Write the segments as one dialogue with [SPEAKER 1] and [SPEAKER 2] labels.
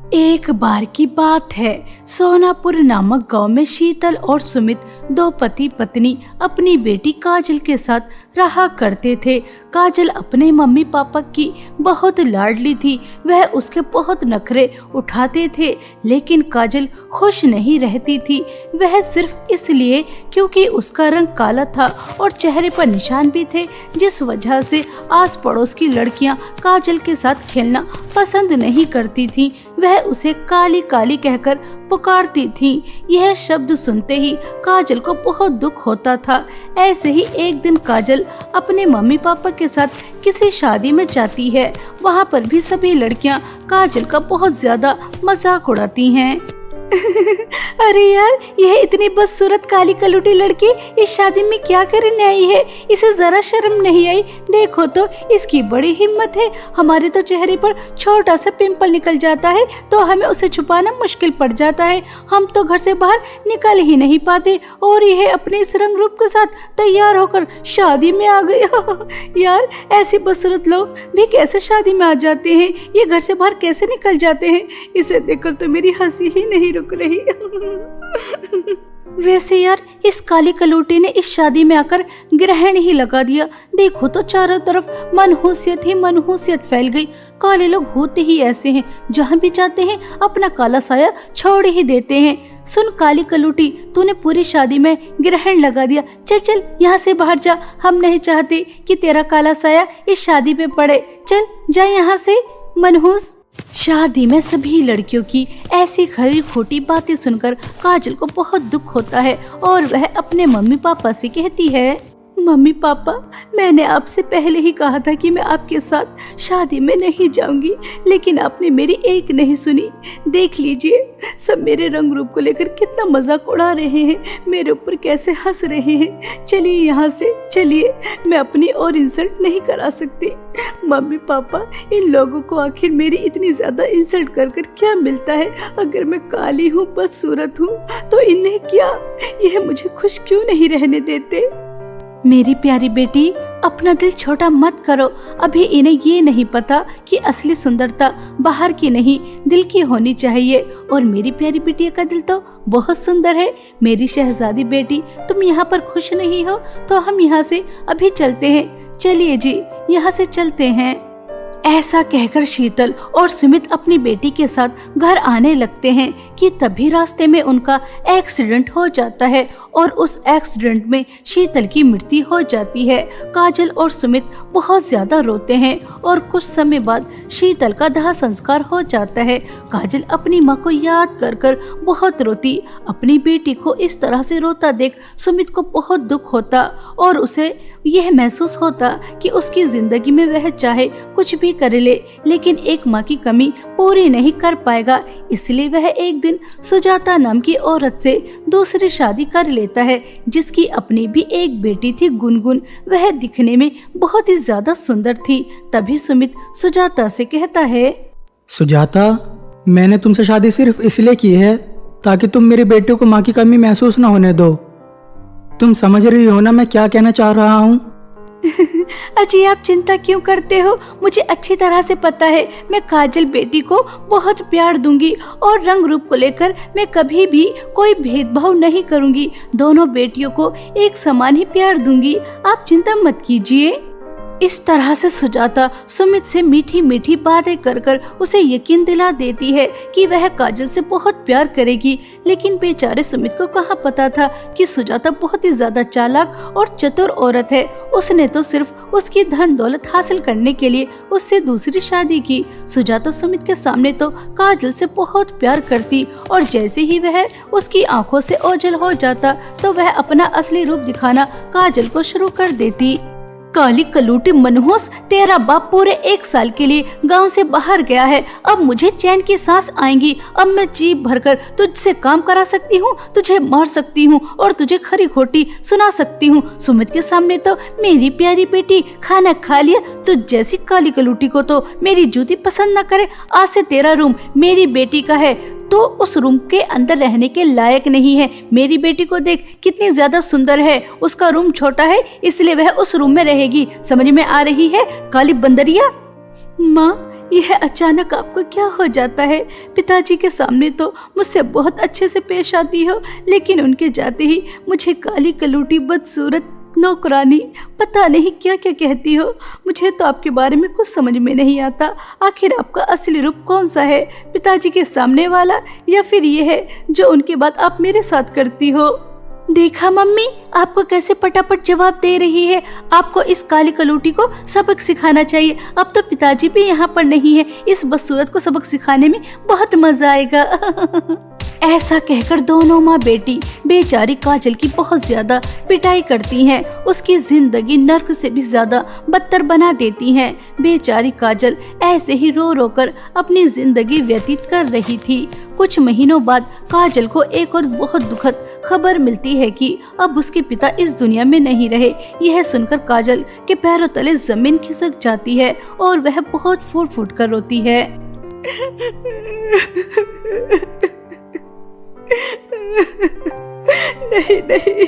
[SPEAKER 1] एक बार की बात है, सोनापुर नामक गांव में शीतल और सुमित दो पति पत्नी अपनी बेटी काजल के साथ रहा करते थे। काजल अपने मम्मी पापा की बहुत लाडली थी। वह उसके बहुत नखरे उठाते थे, लेकिन काजल खुश नहीं रहती थी। वह सिर्फ इसलिए क्योंकि उसका रंग काला था और चेहरे पर निशान भी थे, जिस वजह से आस पड़ोस की लड़कियां काजल के साथ खेलना पसंद नहीं करती थीं। वह उसे काली काली कहकर पुकारती थीं। यह शब्द सुनते ही काजल को बहुत दुख होता था। ऐसे ही एक दिन काजल अपने मम्मी पापा के साथ किसी शादी में जाती है। वहाँ पर भी सभी लड़कियाँ काजल का बहुत ज्यादा मजाक उड़ाती हैं। अरे यार, यह इतनी बदसूरत काली कलूटी लड़की इस शादी में क्या करने आई है? इसे जरा शर्म नहीं आई? देखो तो, इसकी बड़ी हिम्मत है। हमारे तो चेहरे पर छोटा सा पिंपल निकल जाता है तो हमें उसे छुपाना मुश्किल पड़ जाता है। हम तो घर से बाहर निकल ही नहीं पाते और यह अपने इस रंग रूप के साथ तैयार होकर शादी में आ गई। यार, ऐसे बदसूरत लोग भी कैसे शादी में आ जाते हैं? ये घर से बाहर कैसे निकल जाते हैं? इसे देखकर तो मेरी हंसी ही नहीं रुक रही। वैसे यार, इस काली कलूटी ने इस शादी में आकर ग्रहण ही लगा दिया। देखो तो चारों तरफ मनहूसियत ही मनहूसियत फैल गई। काले लोग होते ही ऐसे हैं, जहाँ भी जाते हैं अपना काला साया छोड़ ही देते हैं। सुन काली कलूटी, तूने पूरी शादी में ग्रहण लगा दिया। चल चल यहाँ से बाहर जा। हम नहीं चाहते कि तेरा काला साया इस शादी पे पड़े। चल जा यहाँ से, मनहूस। शादी में सभी लड़कियों की ऐसी खरी खोटी बातें सुनकर काजल को बहुत दुख होता है और वह अपने मम्मी पापा से कहती है, मम्मी पापा, मैंने आपसे पहले ही कहा था कि मैं आपके साथ शादी में नहीं जाऊंगी, लेकिन आपने मेरी एक नहीं सुनी। देख लीजिए, सब मेरे रंग रूप को लेकर कितना मजाक उड़ा रहे हैं, मेरे ऊपर कैसे हंस रहे हैं। चलिए यहाँ से, चलिए, मैं अपनी और इंसल्ट नहीं करा सकती। मम्मी पापा, इन लोगों को आखिर मेरी इतनी ज्यादा इंसल्ट कर कर क्या मिलता है? अगर मैं काली हूँ, बदसूरत हूँ, तो इन्हें क्या, यह मुझे खुश क्यों नहीं रहने देते? मेरी प्यारी बेटी, अपना दिल छोटा मत करो। अभी इन्हें ये नहीं पता कि असली सुंदरता बाहर की नहीं, दिल की होनी चाहिए। और मेरी प्यारी बिटिया का दिल तो बहुत सुंदर है। मेरी शहजादी बेटी, तुम यहाँ पर खुश नहीं हो तो हम यहाँ से अभी चलते हैं। चलिए जी, यहाँ से चलते हैं। ऐसा कहकर शीतल और सुमित अपनी बेटी के साथ घर आने लगते हैं कि तभी रास्ते में उनका एक्सीडेंट हो जाता है और उस एक्सीडेंट में शीतल की मृत्यु हो जाती है। काजल और सुमित बहुत ज्यादा रोते हैं और कुछ समय बाद शीतल का दाह संस्कार हो जाता है। काजल अपनी माँ को याद कर कर बहुत रोती। अपनी बेटी को इस तरह से रोता देख सुमित को बहुत दुख होता और उसे यह महसूस होता कि उसकी जिंदगी में वह चाहे कुछ भी कर ले, लेकिन एक माँ की कमी पूरी नहीं कर पाएगा। इसलिए वह एक दिन सुजाता नाम की औरत से दूसरी शादी कर लेता है, जिसकी अपनी भी एक बेटी थी, गुनगुन। वह दिखने में बहुत ही ज्यादा सुंदर थी। तभी सुमित सुजाता से कहता है,
[SPEAKER 2] सुजाता, मैंने तुमसे शादी सिर्फ इसलिए की है ताकि तुम मेरे बेटे को माँ की कमी महसूस न होने दो। तुम समझ रही हो ना मैं क्या कहना चाह रहा हूँ?
[SPEAKER 1] अजी, आप चिंता क्यों करते हो? मुझे अच्छी तरह से पता है, मैं काजल बेटी को बहुत प्यार दूंगी और रंग रूप को लेकर मैं कभी भी कोई भेदभाव नहीं करूंगी। दोनों बेटियों को एक समान ही प्यार दूंगी। आप चिंता मत कीजिए। इस तरह से सुजाता सुमित से मीठी मीठी बातें कर कर उसे यकीन दिला देती है कि वह काजल से बहुत प्यार करेगी। लेकिन बेचारे सुमित को कहाँ पता था कि सुजाता बहुत ही ज्यादा चालाक और चतुर औरत है। उसने तो सिर्फ उसकी धन दौलत हासिल करने के लिए उससे दूसरी शादी की। सुजाता सुमित के सामने तो काजल से बहुत प्यार करती और जैसे ही वह उसकी आंखों से ओझल हो जाता तो वह अपना असली रूप दिखाना काजल को शुरू कर देती। काली कलूटी मनहूस, तेरा बाप पूरे 1 साल के लिए गांव से बाहर गया है। अब मुझे चैन की सांस आएंगी। अब मैं जी भरकर तुझसे काम करा सकती हूँ, तुझे मार सकती हूँ और तुझे खरी खोटी सुना सकती हूँ। सुमित के सामने तो मेरी प्यारी बेटी खाना खा लिया। तुझ जैसी काली कलूटी को तो मेरी जूती पसंद न करे। आज से तेरा रूम मेरी बेटी का है, तो उस रूम के अंदर रहने के लायक नहीं है। मेरी बेटी को देख, कितनी ज्यादा सुंदर है। उसका रूम छोटा है, इसलिए वह उस रूम में रहेगी। समझ में आ रही है काली बंदरिया? माँ, यह अचानक आपको क्या हो जाता है? पिताजी के सामने तो मुझसे बहुत अच्छे से पेश आती हो, लेकिन उनके जाते ही मुझे काली कलूटी बदसूरत नौकरानी पता नहीं क्या क्या कहती हो। मुझे तो आपके बारे में कुछ समझ में नहीं आता। आखिर आपका असली रूप कौन सा है? पिताजी के सामने वाला या फिर ये है जो उनके बाद आप मेरे साथ करती हो? देखा मम्मी, आपको कैसे पटापट जवाब दे रही है। आपको इस काली कलूटी को सबक सिखाना चाहिए। अब तो पिताजी भी यहाँ पर नहीं है, इस बदसूरत को सबक सिखाने में बहुत मजा आएगा। ऐसा कहकर दोनों माँ बेटी बेचारी काजल की बहुत ज्यादा पिटाई करती हैं। उसकी जिंदगी नर्क से भी ज्यादा बदतर बना देती हैं। बेचारी काजल ऐसे ही रो रो कर अपनी जिंदगी व्यतीत कर रही थी। कुछ महीनों बाद काजल को एक और बहुत दुखद खबर मिलती है कि अब उसके पिता इस दुनिया में नहीं रहे। यह सुनकर काजल के पैरों तले जमीन खिसक जाती है और वह बहुत फूट फूट कर रोती है। नहीं नहीं,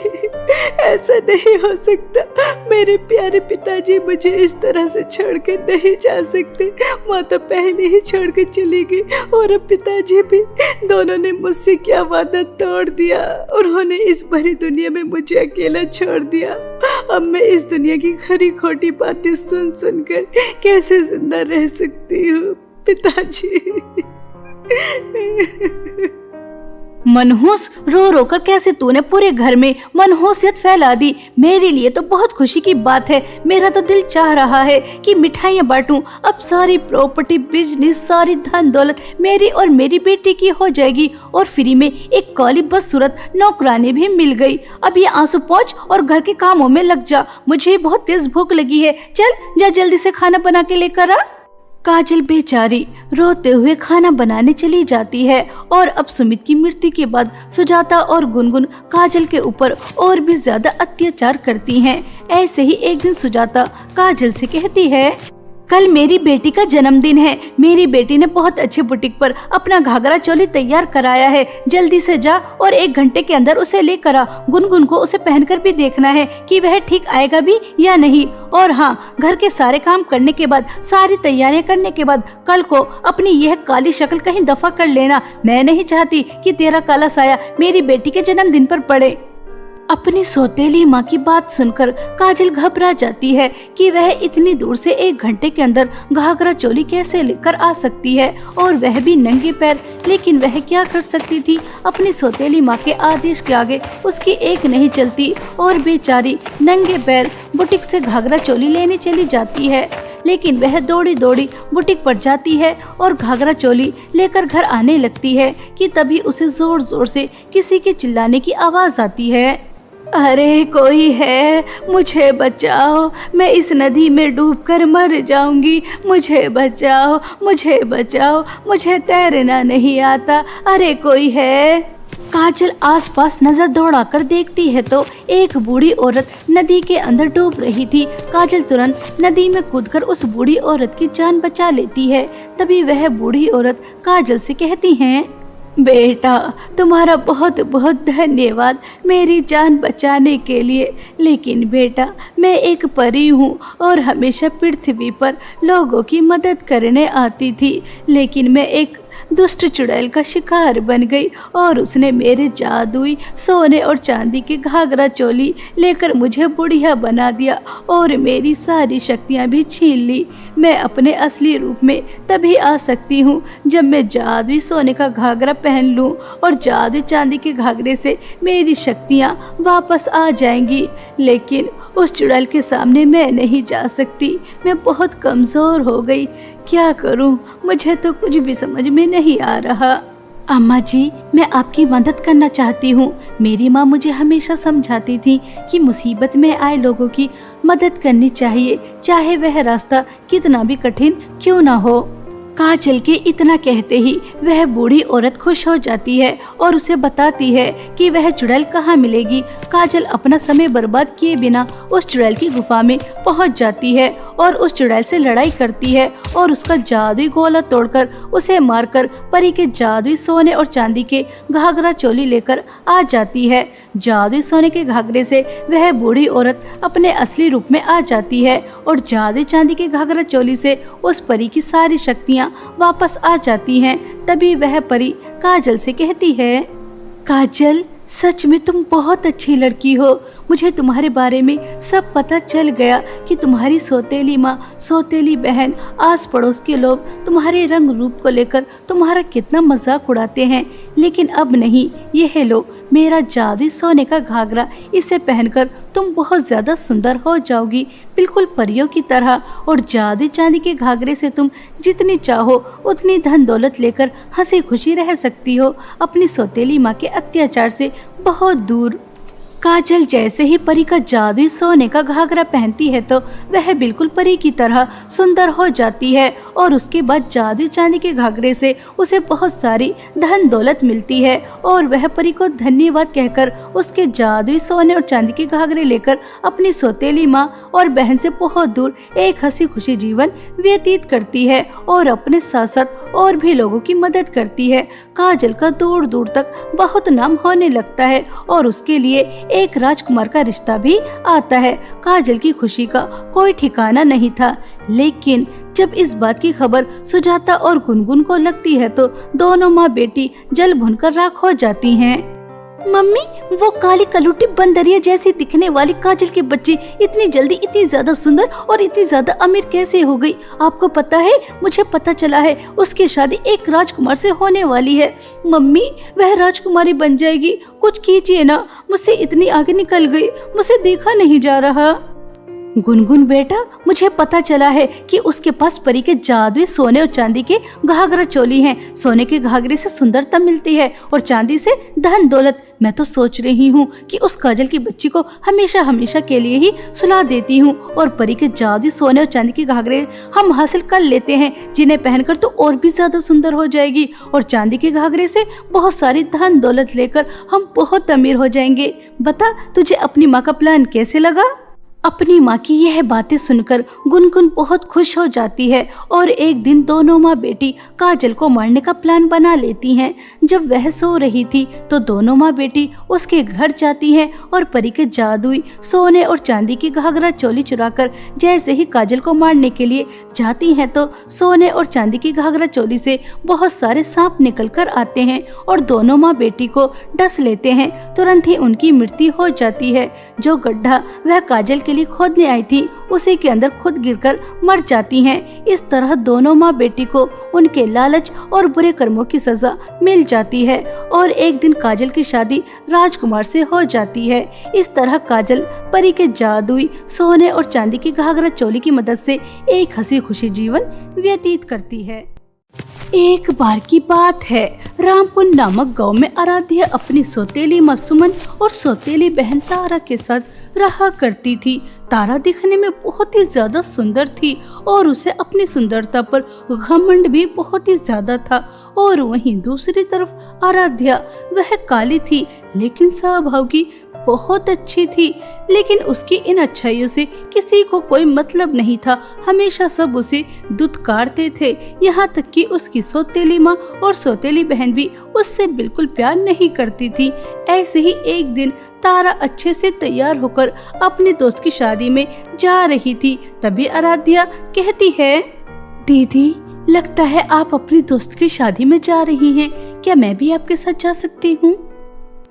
[SPEAKER 1] ऐसा नहीं हो सकता। मेरे प्यारे पिताजी मुझे इस तरह से छोड़कर नहीं जा सकते। माँ तो पहले ही छोड़कर चली गई और अब पिताजी भी। दोनों ने मुझसे क्या वादा तोड़ दिया। उन्होंने इस भरी दुनिया में मुझे अकेला छोड़ दिया। अब मैं इस दुनिया की खरी खोटी बातें सुन सुनकर कैसे जिंदा रह सकती हूँ पिताजी। मनहूस, रो रो कर कैसे तूने पूरे घर में मनहूसियत फैला दी। मेरे लिए तो बहुत खुशी की बात है। मेरा तो दिल चाह रहा है कि मिठाइयाँ बांटूं। अब सारी प्रॉपर्टी, बिजनेस, सारी धन दौलत मेरी और मेरी बेटी की हो जाएगी और फ्री में एक काली बदसूरत नौकरानी भी मिल गई। अब ये आंसू पोंछ और घर के कामों में लग जा। मुझे बहुत तेज भूख लगी है। चल जा जल्दी से खाना बना के लेकर आ। काजल बेचारी रोते हुए खाना बनाने चली जाती है और अब सुमित की मृत्यु के बाद सुजाता और गुनगुन काजल के ऊपर और भी ज्यादा अत्याचार करती हैं। ऐसे ही एक दिन सुजाता काजल से कहती है, कल मेरी बेटी का जन्मदिन है। मेरी बेटी ने बहुत अच्छे बुटीक पर अपना घाघरा चोली तैयार कराया है। जल्दी से जा और 1 घंटे के अंदर उसे लेकर आ। गुनगुन को उसे पहनकर भी देखना है कि वह ठीक आएगा भी या नहीं। और हाँ, घर के सारे काम करने के बाद, सारी तैयारियां करने के बाद कल को अपनी यह काली शक्ल कहीं दफा कर लेना। मैं नहीं चाहती कि तेरा काला साया मेरी बेटी के जन्मदिन पर पड़े। अपनी सौतेली माँ की बात सुनकर काजल घबरा जाती है कि वह इतनी दूर से 1 घंटे के अंदर घाघरा चोली कैसे लेकर आ सकती है और वह भी नंगे पैर। लेकिन वह क्या कर सकती थी? अपनी सौतेली माँ के आदेश के आगे उसकी एक नहीं चलती और बेचारी नंगे पैर बुटीक से घाघरा चोली लेने चली जाती है। लेकिन वह दौड़ी दौड़ी बुटीक पर जाती है और घाघरा चोली लेकर घर आने लगती है कि तभी उसे जोर जोर से किसी के चिल्लाने की आवाज आती है। अरे कोई है, मुझे बचाओ, मैं इस नदी में डूबकर मर जाऊंगी। मुझे बचाओ, मुझे बचाओ, मुझे तैरना नहीं आता। अरे कोई है। काजल आसपास नजर दौड़ाकर देखती है तो एक बूढ़ी औरत नदी के अंदर डूब रही थी। काजल तुरंत नदी में कूदकर उस बूढ़ी औरत की जान बचा लेती है। तभी वह बूढ़ी औरत काजल से कहती है, बेटा तुम्हारा बहुत बहुत धन्यवाद मेरी जान बचाने के लिए। लेकिन बेटा, मैं एक परी हूँ और हमेशा पृथ्वी पर लोगों की मदद करने आती थी। लेकिन मैं एक दुष्ट चुड़ैल का शिकार बन गई और उसने मेरे जादुई सोने और चांदी की घाघरा चोली लेकर मुझे बुढ़िया बना दिया और मेरी सारी शक्तियाँ भी छीन ली। मैं अपने असली रूप में तभी आ सकती हूँ जब मैं जादुई सोने का घाघरा पहन लूँ और जादुई चांदी के घाघरे से मेरी शक्तियाँ वापस आ जाएंगी। लेकिन उस चुड़ैल के सामने मैं नहीं जा सकती। मैं बहुत कमजोर हो गई। क्या करूं? मुझे तो कुछ भी समझ में नहीं आ रहा। अम्मा जी, मैं आपकी मदद करना चाहती हूँ। मेरी माँ मुझे हमेशा समझाती थी कि मुसीबत में आए लोगों की मदद करनी चाहिए, चाहे वह रास्ता कितना भी कठिन क्यों ना हो। काजल के इतना कहते ही वह बूढ़ी औरत खुश हो जाती है और उसे बताती है कि वह चुड़ैल कहाँ मिलेगी। काजल अपना समय बर्बाद किए बिना उस चुड़ैल की गुफा में पहुंच जाती है और उस चुड़ैल से लड़ाई करती है और उसका जादुई गोला तोड़कर उसे मारकर परी के जादुई सोने और चांदी के घाघरा चोली लेकर आ जाती है। जादुई सोने के घाघरे से वह बूढ़ी औरत अपने असली रूप में आ जाती है और जादुई चांदी के घाघरा चोली से उस परी की सारी शक्तियाँ वापस आ जाती हैं। तभी वह परी काजल से कहती है, काजल, सच में तुम बहुत अच्छी लड़की हो। मुझे तुम्हारे बारे में सब पता चल गया कि तुम्हारी सौतेली माँ, सौतेली बहन, आस पड़ोस के लोग तुम्हारे रंग रूप को लेकर तुम्हारा कितना मजाक उड़ाते हैं, लेकिन अब नहीं। यह लो मेरा जादुई सोने का घाघरा, इसे पहनकर तुम बहुत ज्यादा सुंदर हो जाओगी, बिल्कुल परियों की तरह। और जादुई चांदी के घाघरे से तुम जितनी चाहो उतनी धन दौलत लेकर हंसी खुशी रह सकती हो, अपनी सौतेली माँ के अत्याचार से बहुत दूर। काजल जैसे ही परी का जादुई सोने का घाघरा पहनती है तो वह बिल्कुल परी की तरह सुंदर हो जाती है और उसके बाद जादुई चांदी के घाघरे से उसे बहुत सारी धन दौलत मिलती है और वह परी को धन्यवाद कहकर उसके जादुई सोने और चांदी के घाघरे लेकर अपनी सौतेली माँ और बहन से बहुत दूर एक हंसी खुशी जीवन व्यतीत करती है और अपने साथ साथ और भी लोगों की मदद करती है। काजल का दूर दूर तक बहुत नाम होने लगता है और उसके लिए एक राजकुमार का रिश्ता भी आता है। काजल की खुशी का कोई ठिकाना नहीं था, लेकिन जब इस बात की खबर सुजाता और गुनगुन को लगती है तो दोनों माँ बेटी जल भुनकर राख हो जाती हैं। मम्मी, वो काली कलूटी बंदरिया जैसी दिखने वाली काजल की बच्ची इतनी जल्दी इतनी ज्यादा सुंदर और इतनी ज्यादा अमीर कैसे हो गई? आपको पता है, मुझे पता चला है उसकी शादी एक राजकुमार से होने वाली है। मम्मी, वह राजकुमारी बन जाएगी, कुछ कीजिए ना, मुझसे इतनी आगे निकल गई, मुझे देखा नहीं जा रहा। गुनगुन बेटा, मुझे पता चला है कि उसके पास परी के जादुई सोने और चांदी के घाघरा चोली हैं। सोने के घाघरे से सुंदरता मिलती है और चांदी से धन दौलत। मैं तो सोच रही हूँ कि उस काजल की बच्ची को हमेशा हमेशा के लिए ही सुला देती हूँ और परी के जादुई सोने और चांदी के घाघरे हम हासिल कर लेते हैं, जिन्हें पहनकर तो और भी ज्यादा सुंदर हो जाएगी और चांदी के घाघरे से बहुत सारी धन दौलत लेकर हम बहुत अमीर हो जाएंगे। बता, तुझे अपनी माँ का प्लान कैसे लगा? अपनी माँ की यह बातें सुनकर गुनगुन बहुत खुश हो जाती है और एक दिन दोनों माँ बेटी काजल को मारने का प्लान बना लेती हैं। जब वह सो रही थी तो दोनों माँ बेटी उसके घर जाती हैं और परी के जादुई सोने और चांदी की घाघरा चोली चुराकर जैसे ही काजल को मारने के लिए जाती हैं तो सोने और चांदी की घाघरा चोली से बहुत सारे सांप निकल कर आते हैं और दोनों माँ बेटी को डस लेते हैं। तुरंत ही उनकी मृत्यु हो जाती है। जो गड्ढा वह काजल के लिए खोदने आई थी उसी के अंदर खुद गिरकर मर जाती हैं। इस तरह दोनों माँ बेटी को उनके लालच और बुरे कर्मों की सजा मिल जाती है और एक दिन काजल की शादी राजकुमार से हो जाती है। इस तरह काजल परी के जादुई सोने और चांदी की घाघरा चोली की मदद से एक हंसी खुशी जीवन व्यतीत करती है। एक बार की बात है, रामपुर नामक गांव में आराध्या अपनी सौतेली माँ सुमन और सौतेली बहन तारा के साथ रहा करती थी। तारा दिखने में बहुत ही ज्यादा सुंदर थी और उसे अपनी सुंदरता पर घमंड भी बहुत ही ज्यादा था। और वहीं दूसरी तरफ आराध्या, वह काली थी लेकिन स्वभाव की बहुत अच्छी थी, लेकिन उसकी इन अच्छाइयों से किसी को कोई मतलब नहीं था। हमेशा सब उसे दुत्कारते थे, यहाँ तक कि उसकी सौतेली माँ और सौतेली बहन भी उससे बिल्कुल प्यार नहीं करती थी। ऐसे ही एक दिन तारा अच्छे से तैयार होकर अपने दोस्त की शादी में जा रही थी। तभी आराध्या कहती है, दीदी, लगता है आप अपनी दोस्त की शादी में जा रही हैं, क्या मैं भी आपके साथ जा सकती हूँ?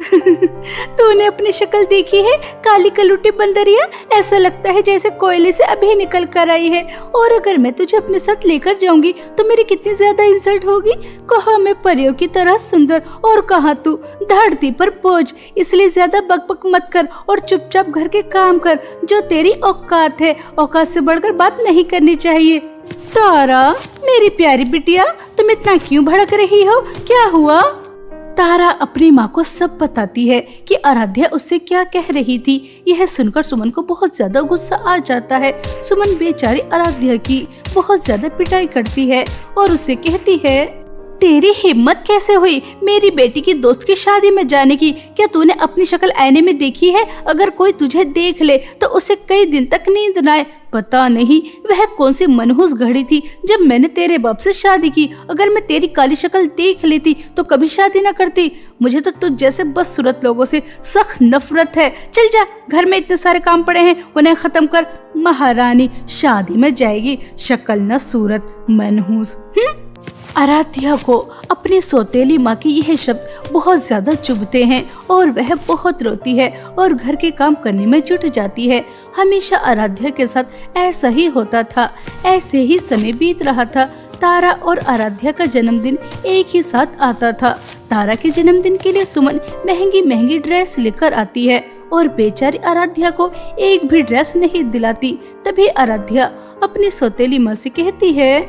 [SPEAKER 1] तूने अपनी शक्ल देखी है काली कलूटी बंदरिया? ऐसा लगता है जैसे कोयले से अभी निकल कर आई है। और अगर मैं तुझे अपने साथ लेकर जाऊंगी तो मेरी कितनी ज्यादा इंसल्ट होगी। कहाँ मैं परियों की तरह सुंदर और कहाँ तू धरती पर बोझ। इसलिए ज्यादा बकबक मत कर और चुपचाप घर के काम कर, जो तेरी औकात है। औकात से बढ़कर बात नहीं करनी चाहिए। तारा, मेरी प्यारी बिटिया, तुम इतना क्यों भड़क रही हो? क्या हुआ? तारा अपनी माँ को सब बताती है कि आराध्या उससे क्या कह रही थी। यह सुनकर सुमन को बहुत ज्यादा गुस्सा आ जाता है। सुमन बेचारी आराध्या की बहुत ज्यादा पिटाई करती है और उसे कहती है, तेरी हिम्मत कैसे हुई मेरी बेटी की दोस्त की शादी में जाने की? क्या तूने अपनी शक्ल आईने में देखी है? अगर कोई तुझे देख ले तो उसे कई दिन तक नींद न आए। पता नहीं वह कौन सी मनहूस घड़ी थी जब मैंने तेरे बाप से शादी की। अगर मैं तेरी काली शक्ल देख लेती तो कभी शादी न करती। मुझे तो तुझ जैसे बदसूरत लोगों से सख्त नफरत है। चल जा, घर में इतने सारे काम पड़े हैं, उन्हें खत्म कर। महारानी शादी में जाएगी, शक्ल न सूरत, मनहूस। आराध्या को अपनी सौतेली माँ के यह शब्द बहुत ज्यादा चुभते हैं और वह बहुत रोती है और घर के काम करने में जुट जाती है। हमेशा आराध्या के साथ ऐसा ही होता था। ऐसे ही समय बीत रहा था। तारा और आराध्या का जन्मदिन एक ही साथ आता था। तारा के जन्मदिन के लिए सुमन महंगी महंगी ड्रेस लेकर आती है और बेचारी आराध्या को एक भी ड्रेस नहीं दिलाती। तभी आराध्या अपनी सौतेली माँ से कहती है,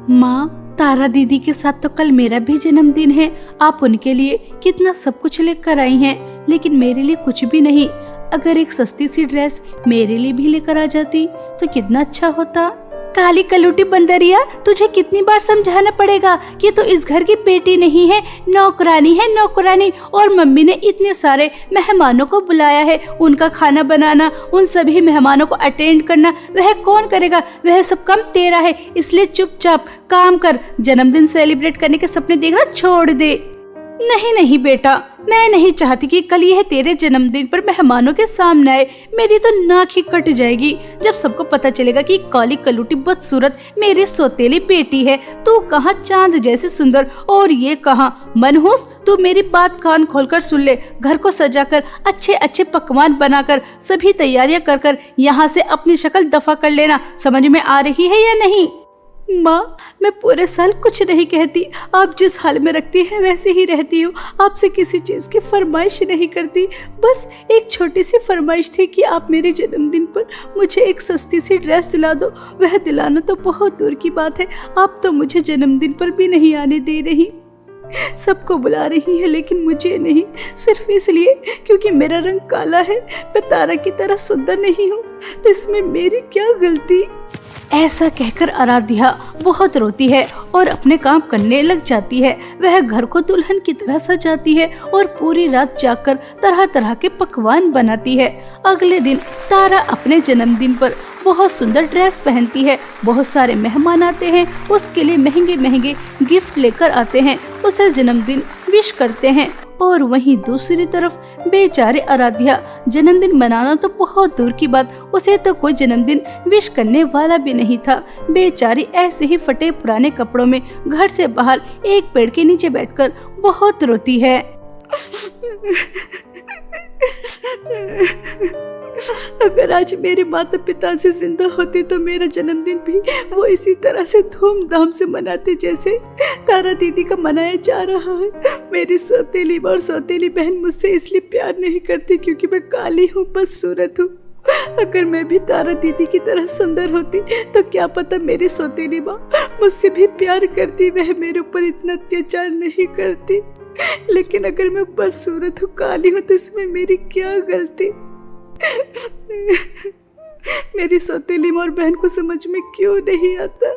[SPEAKER 1] माँ, तारा दीदी के साथ तो कल मेरा भी जन्मदिन है। आप उनके लिए कितना सब कुछ लेकर आई हैं, लेकिन मेरे लिए कुछ भी नहीं। अगर एक सस्ती सी ड्रेस मेरे लिए भी लेकर आ जाती तो कितना अच्छा होता। काली कलूटी बंदरिया, तुझे कितनी बार समझाना पड़ेगा कि तू इस घर की बेटी नहीं है, नौकरानी है, नौकरानी। और मम्मी ने इतने सारे मेहमानों को बुलाया है, उनका खाना बनाना, उन सभी मेहमानों को अटेंड करना वह कौन करेगा? वह सब काम तेरा है, इसलिए चुपचाप काम कर। जन्मदिन सेलिब्रेट करने के सपने देखना छोड़ दे। नहीं नहीं बेटा, मैं नहीं चाहती कि कल यह तेरे जन्मदिन पर मेहमानों के सामने आए। मेरी तो नाक ही कट जाएगी जब सबको पता चलेगा कि काली कलूटी बदसूरत मेरी सौतेली बेटी है। तू कहाँ चांद जैसे सुंदर और ये कहाँ मनहूस। तू मेरी बात कान खोलकर सुन ले। घर को सजाकर अच्छे अच्छे पकवान बनाकर सभी तैयारियां कर कर यहाँ से अपनी शक्ल दफा कर लेना। समझ में आ रही है या नहीं? माँ, मैं पूरे साल कुछ नहीं कहती। आप जिस हाल में रखती हैं वैसे ही रहती हूँ। आपसे किसी चीज की फरमाइश नहीं करती। बस एक छोटी सी फरमाइश थी कि आप मेरे जन्मदिन पर मुझे एक सस्ती सी ड्रेस दिला दो। वह दिलाना तो बहुत दूर की बात है, आप तो मुझे जन्मदिन पर भी नहीं आने दे रही। सबको बुला रही है लेकिन मुझे नहीं, सिर्फ इसलिए क्योंकि मेरा रंग काला है। मैं तारा की तरह सुंदर नहीं हूँ, तो इसमें मेरी क्या गलती? ऐसा कहकर आराध्या बहुत रोती है और अपने काम करने लग जाती है। वह घर को दुल्हन की तरह सजाती है और पूरी रात जागकर तरह तरह के पकवान बनाती है। अगले दिन तारा अपने जन्मदिन पर बहुत सुंदर ड्रेस पहनती है। बहुत सारे मेहमान आते हैं, उसके लिए महंगे महंगे गिफ्ट लेकर आते हैं, उसे जन्मदिन विश करते हैं। और वहीं दूसरी तरफ बेचारे आराध्या, जन्मदिन मनाना तो बहुत दूर की बात, उसे तो कोई जन्मदिन विश करने वाला भी नहीं था। बेचारी ऐसे ही फटे पुराने कपड़ों में घर से बाहर एक पेड़ के नीचे बैठकर बहुत रोती है। अगर आज मेरे माता पिता से जिंदा होते तो मेरा जन्मदिन भी वो इसी तरह से धूमधाम से मनाते जैसे तारा दीदी का मनाया जा रहा है। मेरी सौतेली और सौतेली बहन मुझसे इसलिए प्यार नहीं करती क्योंकि मैं काली हूँ, बदसूरत हूँ। अगर मैं भी तारा दीदी की तरह सुंदर होती तो क्या पता मेरी सौतेली माँ मुझसे भी प्यार करती, वह मेरे ऊपर इतना अत्याचार नहीं करती। लेकिन अगर मैं बदसूरत हूँ, काली हूँ, तो इसमें मेरी क्या गलती? मेरी सौतेली माँ और बहन को समझ में क्यों नहीं आता?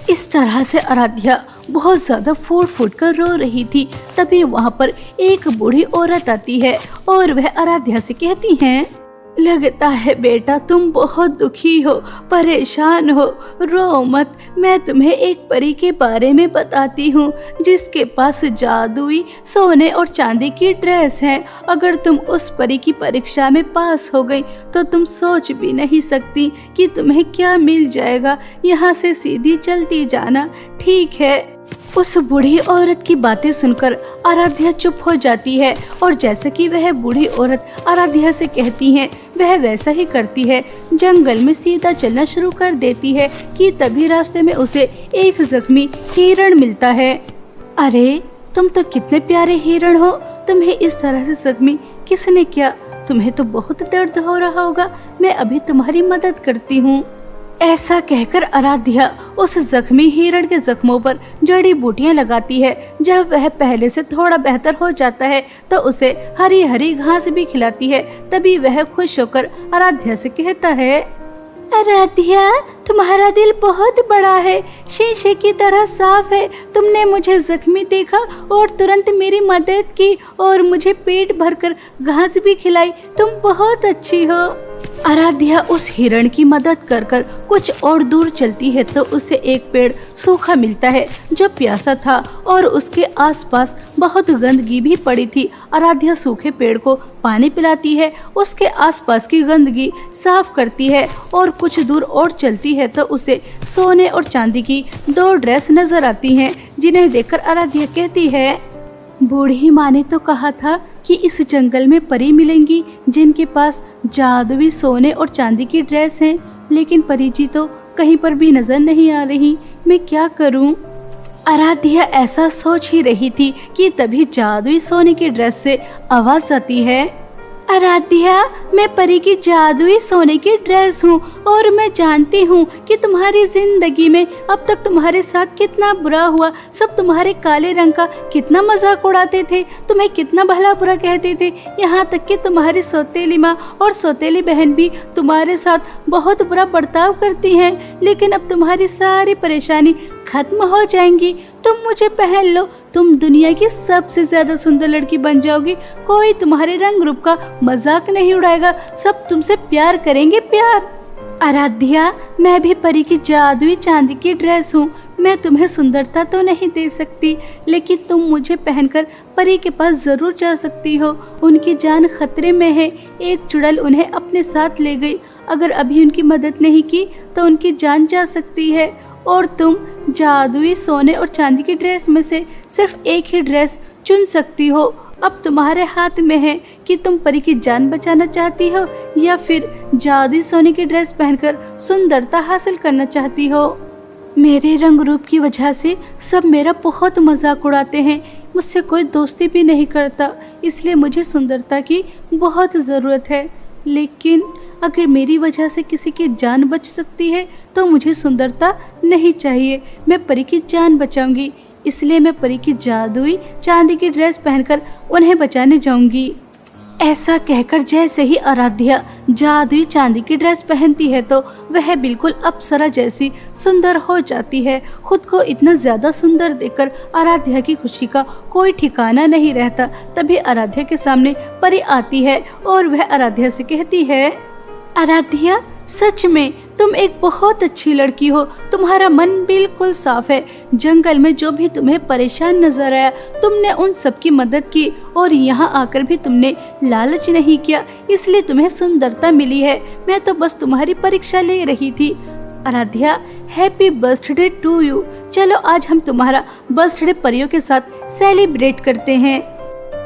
[SPEAKER 1] इस तरह से आराध्या बहुत ज्यादा फूट फूट कर रो रही थी। तभी वहाँ पर एक बूढ़ी औरत आती है और वह आराध्या से कहती है, लगता है बेटा तुम बहुत दुखी हो, परेशान हो। रो मत, मैं तुम्हें एक परी के बारे में बताती हूँ जिसके पास जादुई सोने और चांदी की ड्रेस है। अगर तुम उस परी की परीक्षा में पास हो गई तो तुम सोच भी नहीं सकती कि तुम्हें क्या मिल जाएगा। यहाँ से सीधी चलती जाना, ठीक है? उस बूढ़ी औरत की बातें सुनकर आराध्या चुप हो जाती है और जैसा कि वह बूढ़ी औरत आराध्या से कहती है वह वैसा ही करती है। जंगल में सीधा चलना शुरू कर देती है कि तभी रास्ते में उसे एक जख्मी हिरण मिलता है। अरे तुम तो कितने प्यारे हिरण हो, तुम्हें इस तरह से जख्मी किसने किया? तुम्हें तो बहुत दर्द हो रहा होगा, मैं अभी तुम्हारी मदद करती हूँ। ऐसा कहकर आराध्या उस जख्मी हिरण के जख्मों पर जड़ी बूटियां लगाती है। जब वह पहले से थोड़ा बेहतर हो जाता है तो उसे हरी हरी घास भी खिलाती है। तभी वह खुश होकर आराध्या से कहता है, आराध्या, तुम्हारा दिल बहुत बड़ा है, शीशे की तरह साफ है। तुमने मुझे जख्मी देखा और तुरंत मेरी मदद की और मुझे पेट भरकर घास भी खिलाई। तुम बहुत अच्छी हो। आराध्या उस हिरण की मदद कर कर कुछ और दूर चलती है तो उसे एक पेड़ सूखा मिलता है जो प्यासा था और उसके आसपास बहुत गंदगी भी पड़ी थी। आराध्या सूखे पेड़ को पानी पिलाती है, उसके आसपास की गंदगी साफ करती है और कुछ दूर और चलती है तो उसे सोने और चांदी की 2 ड्रेस नजर आती हैं, जिन्हें देखकर आराध्या कहती है, बूढ़ी माँ ने तो कहा था कि इस जंगल में परी मिलेंगी जिनके पास जादुई सोने और चांदी की ड्रेस हैं, लेकिन परी जी तो कहीं पर भी नजर नहीं आ रही। मैं क्या करूं? आराध्या ऐसा सोच ही रही थी कि तभी जादुई सोने की ड्रेस से आवाज आती है, आराध्या, मैं परी की जादुई सोने की ड्रेस हूँ और मैं जानती हूँ कि तुम्हारी जिंदगी में अब तक तुम्हारे साथ कितना बुरा हुआ। सब तुम्हारे काले रंग का कितना मजाक उड़ाते थे, तुम्हें कितना भला बुरा कहते थे, यहाँ तक कि तुम्हारी सौतेली माँ और सौतेली बहन भी तुम्हारे साथ बहुत बुरा बर्ताव करती हैं। लेकिन अब तुम्हारी सारी परेशानी खत्म हो जाएंगी। तुम मुझे पहन लो, तुम दुनिया की सबसे ज्यादा सुंदर लड़की बन जाओगी। कोई तुम्हारे रंग रूप का मजाक नहीं उड़ाएगा, सब तुमसे प्यार करेंगे, प्यार। आराध्या, मैं भी परी की जादुई चांदी की ड्रेस हूँ। मैं तुम्हें सुंदरता तो नहीं दे सकती, लेकिन तुम मुझे पहनकर परी के पास जरूर जा सकती हो। उनकी जान खतरे में है, एक चुड़ैल उन्हें अपने साथ ले गई। अगर अभी उनकी मदद नहीं की तो उनकी जान जा सकती है और तुम जादुई सोने और चांदी की ड्रेस में से सिर्फ एक ही ड्रेस चुन सकती हो। अब तुम्हारे हाथ में है कि तुम परी की जान बचाना चाहती हो या फिर जादुई सोने की ड्रेस पहनकर सुंदरता हासिल करना चाहती हो। मेरे रंग रूप की वजह से सब मेरा बहुत मजाक उड़ाते हैं, मुझसे कोई दोस्ती भी नहीं करता, इसलिए मुझे सुंदरता की बहुत ज़रूरत है। लेकिन अगर मेरी वजह से किसी की जान बच सकती है तो मुझे सुंदरता नहीं चाहिए। मैं परी की जान बचाऊंगी, इसलिए मैं परी की जादुई चांदी की ड्रेस पहनकर उन्हें बचाने जाऊंगी। ऐसा कहकर जैसे ही आराध्या जादुई चांदी की ड्रेस पहनती है तो वह बिल्कुल अप्सरा जैसी सुंदर हो जाती है। खुद को इतना ज्यादा सुंदर देखकर आराध्या की खुशी का कोई ठिकाना नहीं रहता। तभी आराध्या के सामने परी आती है और वह आराध्या से कहती है, आराध्या, सच में तुम एक बहुत अच्छी लड़की हो, तुम्हारा मन बिल्कुल साफ है। जंगल में जो भी तुम्हें परेशान नजर आया तुमने उन सब की मदद की और यहाँ आकर भी तुमने लालच नहीं किया, इसलिए तुम्हें सुंदरता मिली है। मैं तो बस तुम्हारी परीक्षा ले रही थी। Aaradhya, happy birthday to you. चलो आज हम तुम्हारा बर्थडे परियों के साथ सेलिब्रेट करते हैं।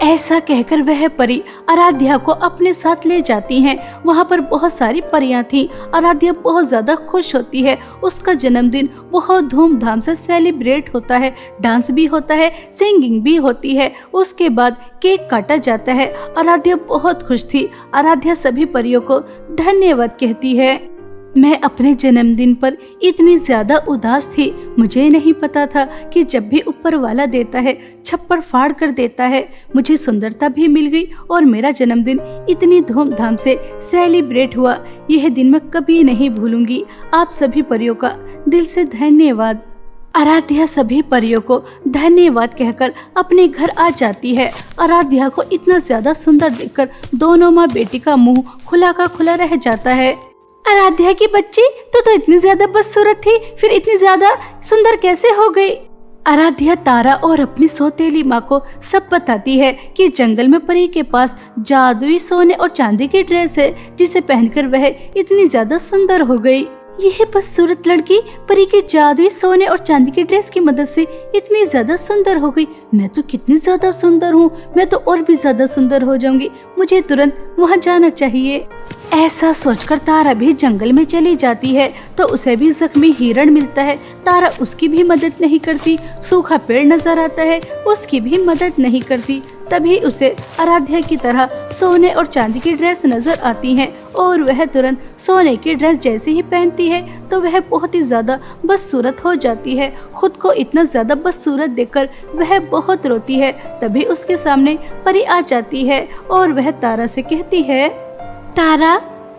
[SPEAKER 1] ऐसा कहकर वह परी आराध्या को अपने साथ ले जाती हैं। वहाँ पर बहुत सारी परियां थीं। आराध्या बहुत ज्यादा खुश होती है। उसका जन्मदिन बहुत धूमधाम से सेलिब्रेट होता है, डांस भी होता है, सिंगिंग भी होती है। उसके बाद केक काटा जाता है। आराध्या बहुत खुश थी। आराध्या सभी परियों को धन्यवाद कहती है। मैं अपने जन्मदिन पर इतनी ज्यादा उदास थी, मुझे नहीं पता था कि जब भी ऊपर वाला देता है छप्पर फाड़ कर देता है। मुझे सुंदरता भी मिल गई और मेरा जन्मदिन इतनी धूमधाम से सेलिब्रेट हुआ। यह दिन मैं कभी नहीं भूलूंगी। आप सभी परियों का दिल से धन्यवाद। आराध्या सभी परियों को धन्यवाद कहकर अपने घर आ जाती है। आराध्या को इतना ज्यादा सुंदर देखकर दोनों माँ बेटी का मुंह खुला का खुला रह जाता है। आराध्या की बच्ची, तू तो इतनी ज्यादा बदसूरत थी, फिर इतनी ज्यादा सुंदर कैसे हो गई? आराध्या तारा और अपनी सौतेली माँ को सब बताती है कि जंगल में परी के पास जादुई सोने और चांदी की ड्रेस है जिसे पहनकर वह इतनी ज्यादा सुंदर हो गई। यह बदसूरत लड़की परी के जादुई सोने और चांदी की ड्रेस की मदद से इतनी ज्यादा सुंदर हो गई। मैं तो कितनी ज्यादा सुंदर हूँ, मैं तो और भी ज्यादा सुंदर हो जाऊंगी। मुझे तुरंत वहाँ जाना चाहिए। ऐसा सोचकर तारा भी जंगल में चली जाती है तो उसे भी जख्मी हिरण मिलता है। तारा उसकी भी मदद नहीं करती। सूखा पेड़ नजर आता है, उसकी भी मदद नहीं करती। तभी उसे आराध्या की तरह सोने और चांदी की ड्रेस नजर आती हैं और वह तुरंत सोने की ड्रेस जैसे ही पहनती है तो वह बहुत ही ज्यादा बदसूरत हो जाती है। खुद को इतना ज्यादा बदसूरत देखकर वह बहुत रोती है। तभी उसके सामने परी आ जाती है और वह तारा से कहती है, तारा,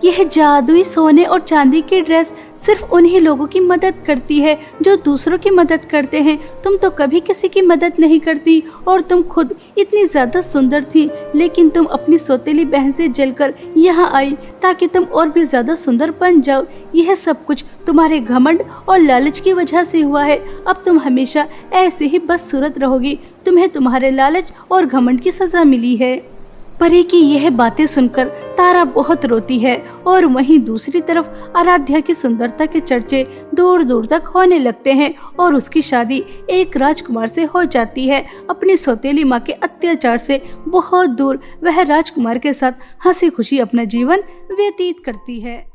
[SPEAKER 1] यह जादुई सोने और चांदी की ड्रेस सिर्फ उन्हीं लोगों की मदद करती है जो दूसरों की मदद करते हैं। तुम तो कभी किसी की मदद नहीं करती और तुम खुद इतनी ज्यादा सुंदर थी, लेकिन तुम अपनी सौतेली बहन से जलकर यहाँ आई ताकि तुम और भी ज्यादा सुंदर बन जाओ। यह सब कुछ तुम्हारे घमंड और लालच की वजह से हुआ है। अब तुम हमेशा ऐसे ही बदसूरत रहोगी। तुम्हें तुम्हारे लालच और घमंड की सजा मिली है। परी की यह बातें सुनकर तारा बहुत रोती है और वहीं दूसरी तरफ आराध्या की सुंदरता के चर्चे दूर दूर तक होने लगते हैं और उसकी शादी एक राजकुमार से हो जाती है। अपनी सौतेली माँ के अत्याचार से बहुत दूर वह राजकुमार के साथ हंसी खुशी अपना जीवन व्यतीत करती है।